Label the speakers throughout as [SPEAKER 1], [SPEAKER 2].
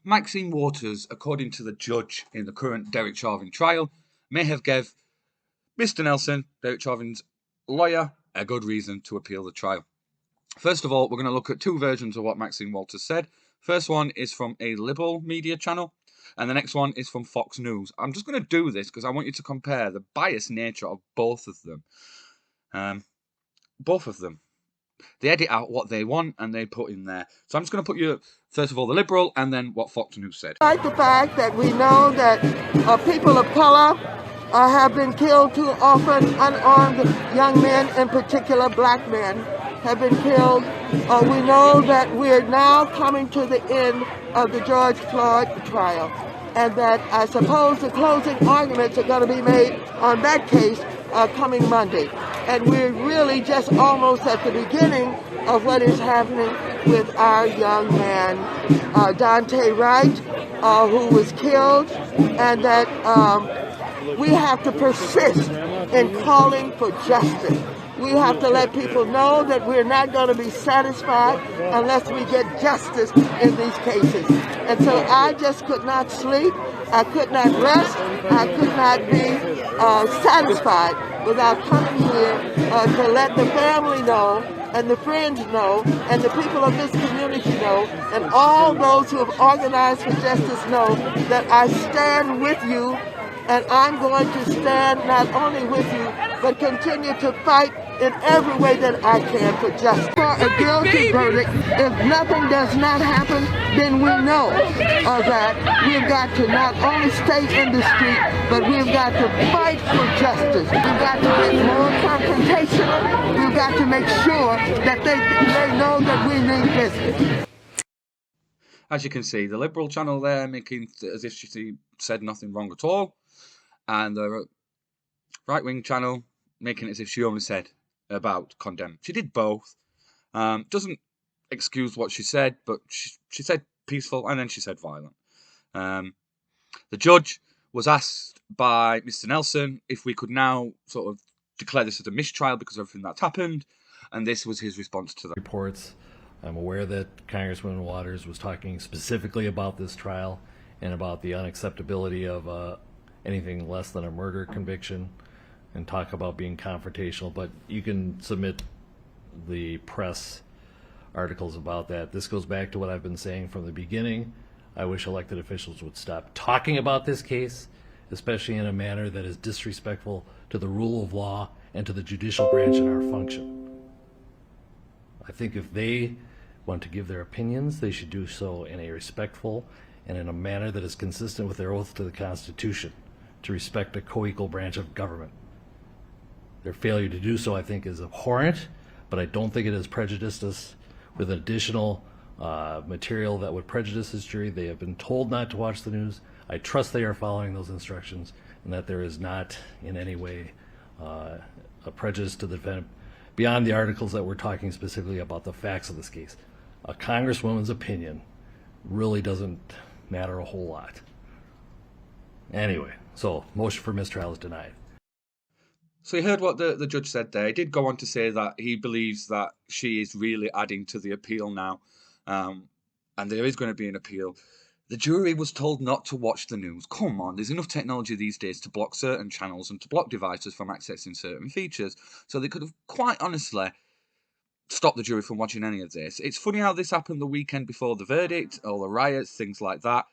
[SPEAKER 1] Maxine Waters, according to the judge in the current Derek Chauvin trial, may have gave Mr. Nelson, Derek Chauvin's lawyer, a good reason to appeal the trial. First of all, we're going to look at two versions of what Maxine Waters said. First one is from a liberal media channel, and the next one is from Fox News. I'm just going to do this because I want you to compare the biased nature of both of them. They edit out what they want and they put in there. So I'm just going to put you, first of all, the liberal and then what Fox News said.
[SPEAKER 2] Despite the fact that we know that people of color have been killed too often, unarmed young men, in particular black men, have been killed. We know that we're now coming to the end of the George Floyd trial, and that I suppose the closing arguments are going to be made on that case coming Monday. And we're really just almost at the beginning of what is happening with our young man, Dante Wright, who was killed, and that we have to persist in calling for justice. We have to let people know that we're not going to be satisfied unless we get justice in these cases. And so I just could not sleep, I could not rest, I could not be satisfied without coming here to let the family know, and the friends know, and the people of this community know, and all those who have organized for justice know that I stand with you, and I'm going to stand not only with you, but continue to fight in every way that I can for justice. For a guilty verdict, if nothing does not happen, then we know that we've got to not only stay in the street, but we've got to fight for justice. We've got to get more confrontational. We've got to make sure that they know that we mean business.
[SPEAKER 1] As you can see, the liberal channel there making as if she said nothing wrong at all, and the right-wing channel making it as if she only said about condemn. She did both. Doesn't excuse what she said, but she said peaceful and then she said violent. The judge was asked by Mr. Nelson if we could now sort of declare this as a mistrial because of everything that's happened, and this was his response to that.
[SPEAKER 3] Reports. I'm aware that Congresswoman Waters was talking specifically about this trial and about the unacceptability of anything less than a murder conviction, and talk about being confrontational, but you can submit the press articles about that. This goes back to what I've been saying from the beginning. I wish elected officials would stop talking about this case, especially in a manner that is disrespectful to the rule of law and to the judicial branch in our function. I think if they want to give their opinions, they should do so in a respectful and in a manner that is consistent with their oath to the Constitution, to respect a co-equal branch of government. Their failure to do so, I think, is abhorrent, but I don't think it has prejudiced us with additional material that would prejudice this jury. They have been told not to watch the news. I trust they are following those instructions, and that there is not in any way a prejudice to the defendant beyond the articles that we're talking specifically about the facts of this case. A congresswoman's opinion really doesn't matter a whole lot. Anyway, so motion for mistrial is denied.
[SPEAKER 1] So you heard what the judge said there. He did go on to say that he believes that she is really adding to the appeal now, and there is going to be an appeal. The jury was told not to watch the news. Come on, there's enough technology these days to block certain channels and to block devices from accessing certain features. So they could have quite honestly stopped the jury from watching any of this. It's funny how this happened the weekend before the verdict, all the riots, things like that.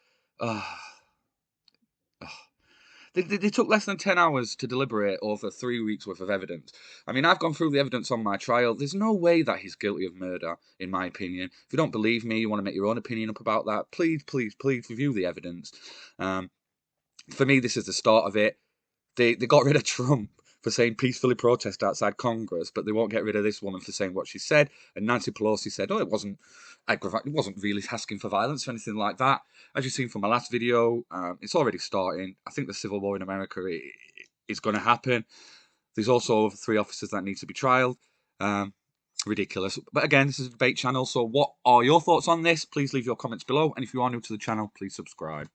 [SPEAKER 1] They took less than 10 hours to deliberate over 3 weeks' worth of evidence. I mean, I've gone through the evidence on my trial. There's no way that he's guilty of murder, in my opinion. If you don't believe me, you want to make your own opinion up about that, please review the evidence. For me, this is the start of it. They got rid of Trump for saying peacefully protest outside Congress, but they won't get rid of this woman for saying what she said. And Nancy Pelosi said, oh, it wasn't really asking for violence or anything like that. As you've seen from my last video, it's already starting. I think the civil war in America is going to happen. There's also over 3 officers that need to be trialed. Ridiculous. But again, this is a debate channel, so what are your thoughts on this? Please leave your comments below. And if you are new to the channel, please subscribe.